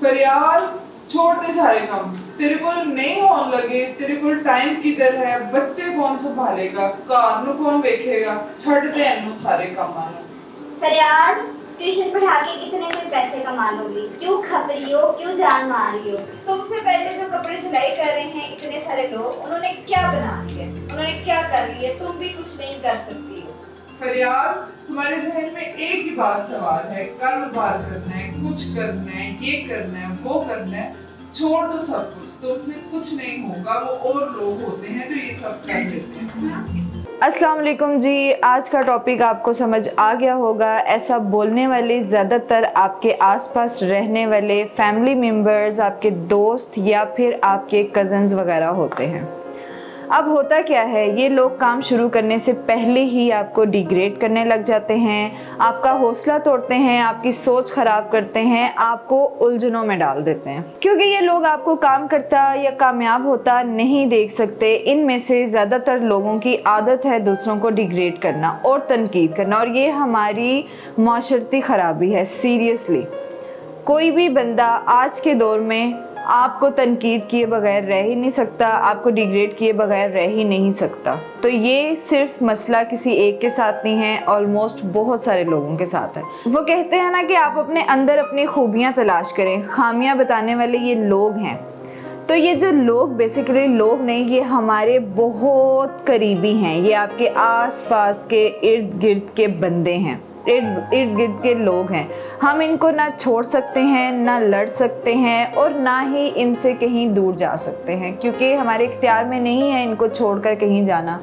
फरियाल छोड़ दे सारे काम, तेरे को नहीं होने लगे, तेरे को टाइम किधर है, बच्चे कौन संभालेगा, घर नु कौन देखेगा, छड़ दे इन्नू सारे कामां नु। फरियाल ट्यूशन पढ़ा के कितने कोई पैसे कमा लोगी? क्यों खप रही हो, क्यों जान मार रही हो? तुमसे पहले जो कपड़े सिलाई कर रहे हैं इतने सारे लोग, उन्होंने क्या बना लिया, उन्होंने क्या कर लिया, तुम भी कुछ नहीं कर सकती हो। फरियाल तुम्हारे जहन में एक ही बात सवाल है, कारोबार करना है, कुछ करना है, ये करना है, वो करना है, छोड़ दो सब कुछ, तुमसे कुछ नहीं होगा, वो और लोग होते हैं जो ये सब कर देते हैं। अस्सलाम वालेकुम जी। आज का टॉपिक आपको समझ आ गया होगा। ऐसा बोलने वाले ज़्यादातर आपके आसपास रहने वाले फैमिली मेम्बर्स, आपके दोस्त या फिर आपके कज़न्स वगैरह होते हैं। अब होता क्या है, ये लोग काम शुरू करने से पहले ही आपको डिग्रेड करने लग जाते हैं, आपका हौसला तोड़ते हैं, आपकी सोच ख़राब करते हैं, आपको उलझनों में डाल देते हैं, क्योंकि ये लोग आपको काम करता या कामयाब होता नहीं देख सकते। इनमें से ज़्यादातर लोगों की आदत है दूसरों को डिग्रेड करना और तनकीद करना, और ये हमारी माशरती ख़राबी है। सीरियसली कोई भी बंदा आज के दौर में आपको तनकीद किए बगैर रह ही नहीं सकता, आपको डिग्रेड किए बगैर रह ही नहीं सकता। तो ये सिर्फ मसला किसी एक के साथ नहीं है, ऑलमोस्ट बहुत सारे लोगों के साथ है। वो कहते हैं ना कि आप अपने अंदर अपनी खूबियाँ तलाश करें, खामियाँ बताने वाले ये लोग हैं। तो ये जो लोग बेसिकली लोग नहीं, ये हमारे बहुत करीबी हैं, ये आपके आस पास के इर्द गिर्द के बंदे हैं, इर्द गिर्द के लोग हैं। हम इनको ना छोड़ सकते हैं, ना लड़ सकते हैं, और ना ही इनसे कहीं दूर जा सकते हैं, क्योंकि हमारे इख्तियार में नहीं है इनको छोड़कर कहीं जाना।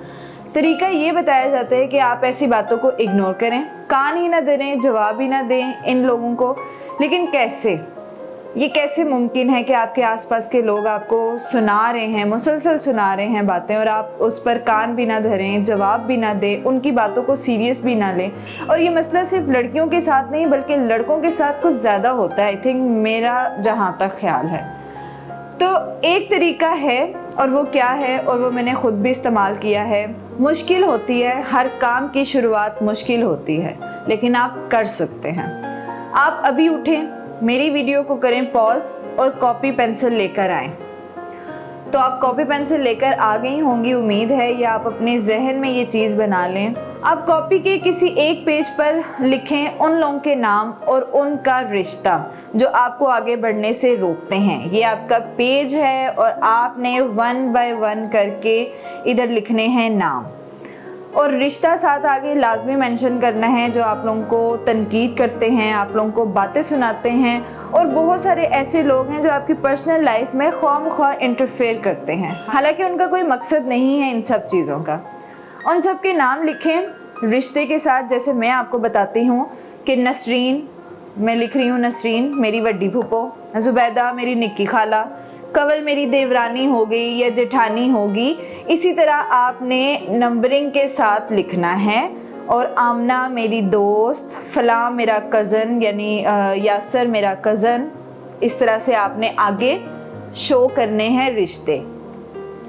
तरीका ये बताया जाता है कि आप ऐसी बातों को इग्नोर करें, कान ही ना दें, जवाब ही ना दें इन लोगों को। लेकिन कैसे? ये कैसे मुमकिन है कि आपके आसपास के लोग आपको सुना रहे हैं, मुसलसल सुना रहे हैं बातें, और आप उस पर कान भी ना धरें, जवाब भी ना दें, उनकी बातों को सीरियस भी ना लें। और ये मसला सिर्फ लड़कियों के साथ नहीं बल्कि लड़कों के साथ कुछ ज़्यादा होता है, आई थिंक, मेरा जहाँ तक ख्याल है। तो एक तरीका है, और वो क्या है, और वो मैंने ख़ुद भी इस्तेमाल किया है। मुश्किल होती है, हर काम की शुरुआत मुश्किल होती है, लेकिन आप कर सकते हैं। आप अभी उठें, मेरी वीडियो को करें पॉज और कॉपी पेंसिल लेकर आएँ। तो आप कॉपी पेंसिल लेकर आ गई होंगी उम्मीद है, या आप अपने जहन में ये चीज़ बना लें। आप कॉपी के किसी एक पेज पर लिखें उन लोगों के नाम और उनका रिश्ता जो आपको आगे बढ़ने से रोकते हैं। ये आपका पेज है और आपने 1 बाय 1 करके इधर लिखने हैं नाम, और रिश्ता साथ आगे लाजमी मेंशन करना है जो आप लोगों को तनकीद करते हैं, आप लोगों को बातें सुनाते हैं, और बहुत सारे ऐसे लोग हैं जो आपकी पर्सनल लाइफ में ख्वाह इंटरफेयर करते हैं, हालांकि उनका कोई मकसद नहीं है इन सब चीज़ों का। उन सब के नाम लिखें रिश्ते के साथ। जैसे मैं आपको बताती हूँ कि नसरीन, मैं लिख रही हूँ नसरीन मेरी वड्डी फूफो, जुबैदा मेरी निक्की खाला, कवल मेरी देवरानी हो गई या जेठानी होगी। इसी तरह आपने नंबरिंग के साथ लिखना है, और आमना मेरी दोस्त, फ़लाँ मेरा कज़न यानी यासर मेरा कज़न। इस तरह से आपने आगे शो करने हैं रिश्ते।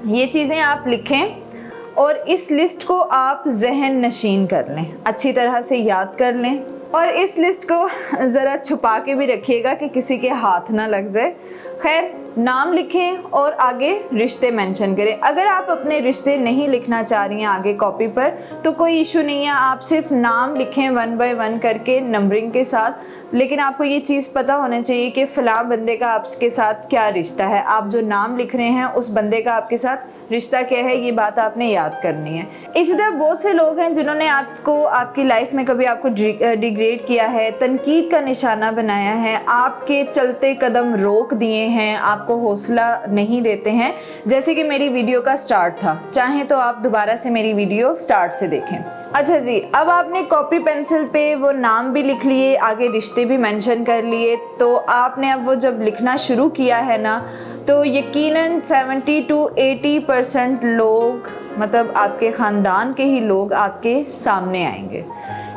ये चीज़ें आप लिखें और इस लिस्ट को आप जहन नशीन कर लें, अच्छी तरह से याद कर लें, और इस लिस्ट को ज़रा छुपा के भी रखिएगा कि किसी के हाथ ना लग जाए। खैर, नाम लिखें और आगे रिश्ते मेंशन करें। अगर आप अपने रिश्ते नहीं लिखना चाह रही हैं आगे कॉपी पर तो कोई इशू नहीं है, आप सिर्फ नाम लिखें 1 बाय 1 करके नंबरिंग के साथ। लेकिन आपको ये चीज़ पता होना चाहिए कि फ़लाँ बंदे का आपके साथ क्या रिश्ता है। आप जो नाम लिख रहे हैं उस बंदे का आपके साथ रिश्ता क्या है, ये बात आपने याद करनी है। इसी तरह बहुत से लोग हैं जिन्होंने आपको आपकी लाइफ में कभी आपको डिग्रेड किया है, तनकीद का निशाना बनाया है, आपके चलते कदम रोक दिए हैं, आपको हौसला नहीं देते हैं, जैसे कि मेरी वीडियो का स्टार्ट था। चाहें तो आप दोबारा से मेरी वीडियो स्टार्ट से देखें। अच्छा जी, अब आपने कॉपी पेंसिल पे वो नाम भी लिख लिए, आगे रिश्ते भी मेंशन कर लिए, तो आपने अब वो जब लिखना शुरू किया है ना, तो यकीनन 70 to 80% लोग, मतलब आपके ख़ानदान के ही लोग आपके सामने आएंगे।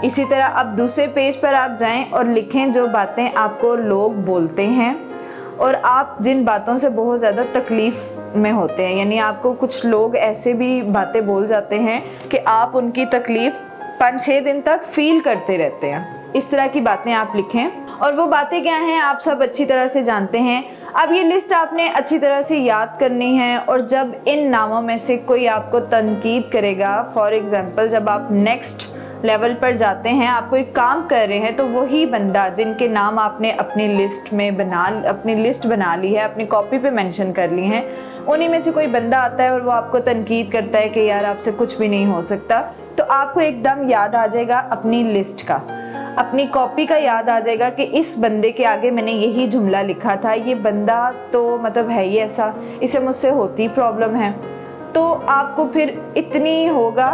इसी तरह अब दूसरे पेज पर आप जाएं और लिखें जो बातें आपको लोग बोलते हैं और आप जिन बातों से बहुत ज़्यादा तकलीफ़ में होते हैं। यानी आपको कुछ लोग ऐसे भी बातें बोल जाते हैं कि आप उनकी तकलीफ़ 5-6 दिन तक फील करते रहते हैं। इस तरह की बातें आप लिखें और वो बातें क्या हैं आप सब अच्छी तरह से जानते हैं। अब ये लिस्ट आपने अच्छी तरह से याद करनी है, और जब इन नामों में से कोई आपको तनकीद करेगा, फॉर एग्जांपल जब आप नेक्स्ट लेवल पर जाते हैं, आप कोई काम कर रहे हैं, तो वही बंदा जिनके नाम आपने अपनी लिस्ट बना ली है, अपनी कॉपी पे मेंशन कर ली हैं, उन्हीं में से कोई बंदा आता है और वो आपको तनकीद करता है कि यार आपसे कुछ भी नहीं हो सकता, तो आपको एकदम याद आ जाएगा अपनी लिस्ट का, अपनी कॉपी का याद आ जाएगा कि इस बंदे के आगे मैंने यही जुमला लिखा था, ये बंदा तो मतलब है ही ऐसा, इसे मुझसे होती प्रॉब्लम है। तो आपको फिर इतनी होगा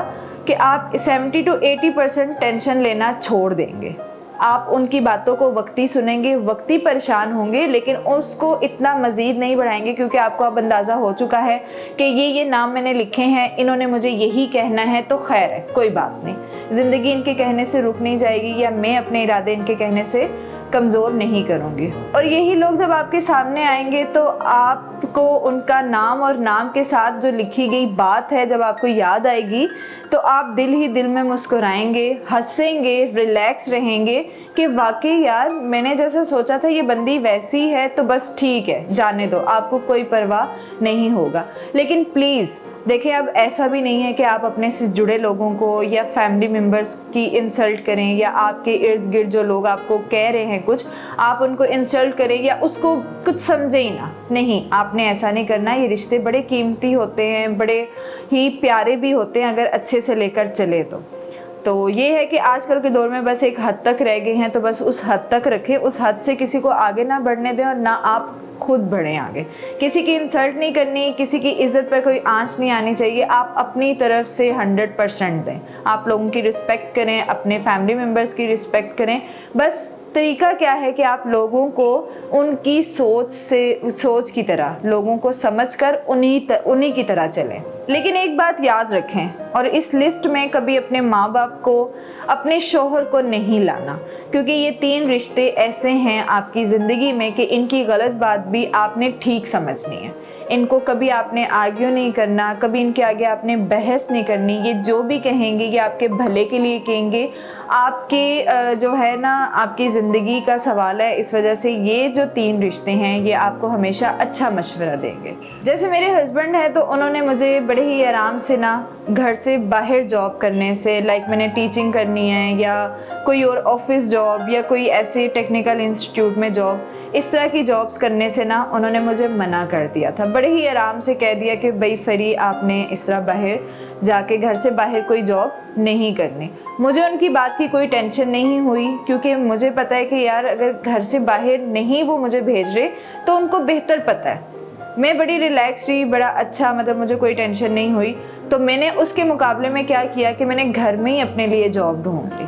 कि आप 70 to 80% टेंशन लेना छोड़ देंगे। आप उनकी बातों को वक्ती सुनेंगे, वक्ती परेशान होंगे, लेकिन उसको इतना मज़ीद नहीं बढ़ाएंगे, क्योंकि आपको अब अंदाज़ा हो चुका है कि ये नाम मैंने लिखे हैं, इन्होंने मुझे यही कहना है, तो खैर है, कोई बात नहीं, ज़िंदगी इनके कहने से रुक नहीं जाएगी, या मैं अपने इरादे इनके कहने से कमज़ोर नहीं करूँगी। और यही लोग जब आपके सामने आएंगे तो आपको उनका नाम और नाम के साथ जो लिखी गई बात है जब आपको याद आएगी, तो आप दिल ही दिल में मुस्कुराएंगे, हंसेंगे, रिलैक्स रहेंगे कि वाकई यार मैंने जैसा सोचा था ये बंदी वैसी है, तो बस ठीक है, जाने दो, आपको कोई परवाह नहीं होगा। लेकिन प्लीज़ देखिए, अब ऐसा भी नहीं है कि आप अपने से जुड़े लोगों को या फैमिली मेम्बर्स की इंसल्ट करें, या आपके इर्द गिर्द जो लोग आपको कह रहे हैं कुछ, आप उनको इंसल्ट करें या उसको कुछ समझे ही ना। नहीं, आपने ऐसा नहीं करना। ये रिश्ते बड़े कीमती होते हैं, बड़े ही प्यारे भी होते हैं अगर अच्छे से लेकर चले तो ये है कि आजकल के दौर में बस एक हद तक रह गए हैं, तो बस उस हद तक रखें, उस हद से किसी को आगे ना बढ़ने दें और ना आप खुद बढ़ें आगे। किसी की इंसल्ट नहीं करनी, किसी की इज्जत पर कोई आंच नहीं आनी चाहिए। आप अपनी तरफ से 100% दें, आप लोगों की रिस्पेक्ट करें, अपने फैमिली मेम्बर्स की रिस्पेक्ट करें। बस तरीका क्या है कि आप लोगों को उनकी सोच की तरह, लोगों को समझकर उन्हीं की तरह चलें। लेकिन एक बात याद रखें, और इस लिस्ट में कभी अपने माँ बाप को, अपने शोहर को नहीं लाना, क्योंकि ये 3 रिश्ते ऐसे हैं आपकी ज़िंदगी में कि इनकी गलत बात भी आपने ठीक समझनी है। इनको कभी आपने आर्ग्यू नहीं करना, कभी इनके आगे आपने बहस नहीं करनी। ये जो भी कहेंगे ये आपके भले के लिए कहेंगे, आपके जो है ना आपकी ज़िंदगी का सवाल है। इस वजह से ये जो 3 रिश्ते हैं ये आपको हमेशा अच्छा मशवरा देंगे। जैसे मेरे हस्बैंड हैं तो उन्होंने मुझे बड़े ही आराम से ना घर से बाहर जॉब करने से, लाइक मैंने टीचिंग करनी है या कोई और ऑफिस जॉब या कोई ऐसे टेक्निकल इंस्टीट्यूट में जॉब, इस तरह की जॉब्स करने से ना उन्होंने मुझे मना कर दिया था। बड़े ही आराम से कह दिया कि भाई फरी, आपने इस तरह बाहर जाके घर से बाहर कोई जॉब नहीं करनी। मुझे उनकी बात की कोई टेंशन नहीं हुई, क्योंकि मुझे पता है कि यार अगर घर से बाहर नहीं वो मुझे भेज रहे तो उनको बेहतर पता है। मैं बड़ी रिलैक्स रही, बड़ा अच्छा, मतलब मुझे कोई टेंशन नहीं हुई। तो मैंने उसके मुकाबले में क्या किया कि मैंने घर में ही अपने लिए जॉब ढूंढ ली।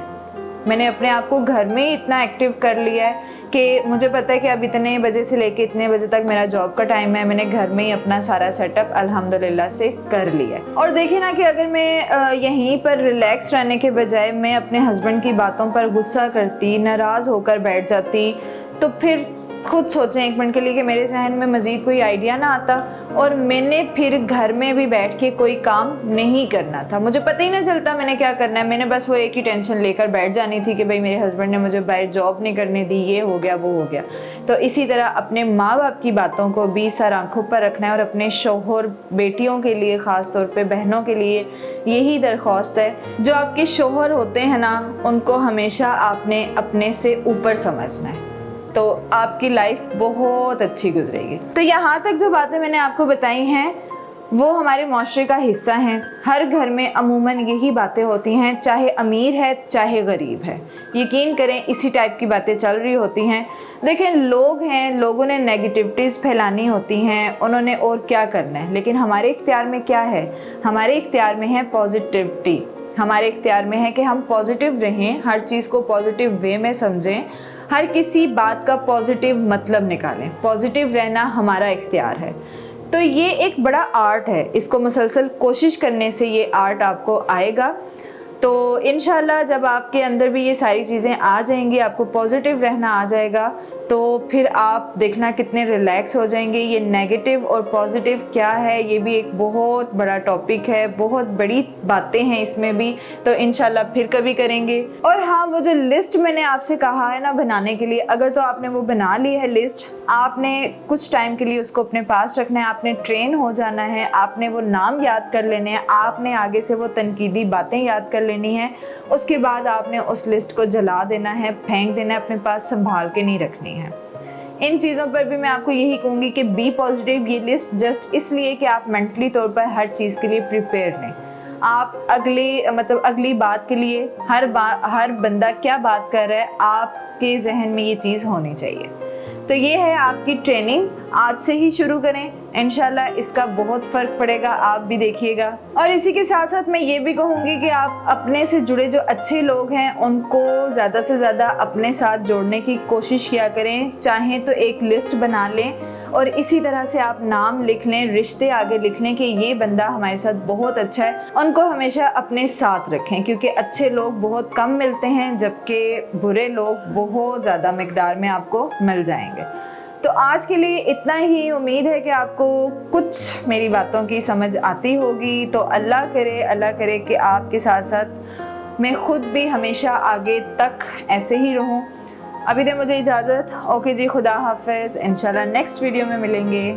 मैंने अपने आप को घर में ही इतना एक्टिव कर लिया है कि मुझे पता है कि अब इतने बजे से लेके इतने बजे तक मेरा जॉब का टाइम है। मैंने घर में ही अपना सारा सेटअप अल्हम्दुलिल्लाह से कर लिया है। और देखिए ना कि अगर मैं यहीं पर रिलैक्स रहने के बजाय मैं अपने हस्बैंड की बातों पर गुस्सा करती, नाराज़ होकर बैठ जाती, तो फिर खुद सोचें एक मिनट के लिए कि मेरे जहन में मज़ीद कोई आइडिया ना आता और मैंने फिर घर में भी बैठ के कोई काम नहीं करना था। मुझे पता ही ना चलता मैंने क्या करना है। मैंने बस वो एक ही टेंशन लेकर बैठ जानी थी कि भाई मेरे हस्बैंड ने मुझे बाहर जॉब नहीं करने दी, ये हो गया, वो हो गया। तो इसी तरह अपने माँ बाप की बातों को भी सर आँखों पर रखना है और अपने शौहर, बेटियों के लिए, ख़ास तौर पर बहनों के लिए यही दरख्वास्त है, जो आपके शौहर होते हैं ना उनको हमेशा आपने अपने से ऊपर समझना है, तो आपकी लाइफ बहुत अच्छी गुजरेगी। तो यहाँ तक जो बातें मैंने आपको बताई हैं वो हमारे माशरे का हिस्सा हैं। हर घर में अमूमन यही बातें होती हैं, चाहे अमीर है चाहे गरीब है। यकीन करें इसी टाइप की बातें चल रही होती हैं। देखें, लोग हैं, लोगों ने नेगेटिविटीज़ फैलानी होती हैं, उन्होंने और क्या करना है, लेकिन हमारे इख्तियार में क्या है? हमारे इख्तियार में है पॉजिटिविटी। हमारे इख्तियार में है कि हम पॉजिटिव रहें, हर चीज़ को पॉजिटिव वे में समझें, हर किसी बात का पॉजिटिव मतलब निकालें। पॉजिटिव रहना हमारा इख्तियार है। तो ये एक बड़ा आर्ट है, इसको मुसलसल कोशिश करने से ये आर्ट आपको आएगा। तो इंशाल्लाह जब आपके अंदर भी ये सारी चीज़ें आ जाएंगी, आपको पॉजिटिव रहना आ जाएगा, तो फिर आप देखना कितने रिलैक्स हो जाएंगे। ये नेगेटिव और पॉजिटिव क्या है, ये भी एक बहुत बड़ा टॉपिक है, बहुत बड़ी बातें हैं इसमें भी, तो इंशाल्लाह फिर कभी करेंगे। और हाँ, वो जो लिस्ट मैंने आपसे कहा है ना बनाने के लिए, अगर तो आपने वो बना ली है लिस्ट, आपने कुछ टाइम के लिए उसको अपने पास रखना है, आपने ट्रेन हो जाना है, आपने वो नाम याद कर लेने हैं, आपने आगे से वो तनकीदी बातें याद कर लेनी है। उसके बाद आपने उस लिस्ट को जला देना है, फेंक देना है, अपने पास संभाल के नहीं रखनी है। इन चीज़ों पर भी मैं आपको यही कहूँगी कि बी पॉजिटिव। ये लिस्ट जस्ट इसलिए कि आप मेंटली तौर पर हर चीज़ के लिए प्रिपेयर रहें। आप अगली बात के लिए हर बंदा क्या बात कर रहा है, आपके जहन में ये चीज़ होनी चाहिए। तो ये है आपकी ट्रेनिंग, आज से ही शुरू करें, इंशाल्लाह इसका बहुत फ़र्क पड़ेगा, आप भी देखिएगा। और इसी के साथ साथ मैं ये भी कहूँगी कि आप अपने से जुड़े जो अच्छे लोग हैं उनको ज़्यादा से ज़्यादा अपने साथ जोड़ने की कोशिश किया करें। चाहें तो एक लिस्ट बना लें और इसी तरह से आप नाम लिख लें, रिश्ते आगे लिख लें कि ये बंदा हमारे साथ बहुत अच्छा है। उनको हमेशा अपने साथ रखें, क्योंकि अच्छे लोग बहुत कम मिलते हैं, जबकि बुरे लोग बहुत ज़्यादा मिकदार में आपको मिल जाएंगे। तो आज के लिए इतना ही। उम्मीद है कि आपको कुछ मेरी बातों की समझ आती होगी। तो अल्लाह करे कि आपके साथ साथ मैं खुद भी हमेशा आगे तक ऐसे ही रहूं। अभी दे मुझे इजाज़त। ओके जी, खुदा हाफिज़। इंशाल्लाह नेक्स्ट वीडियो में मिलेंगे।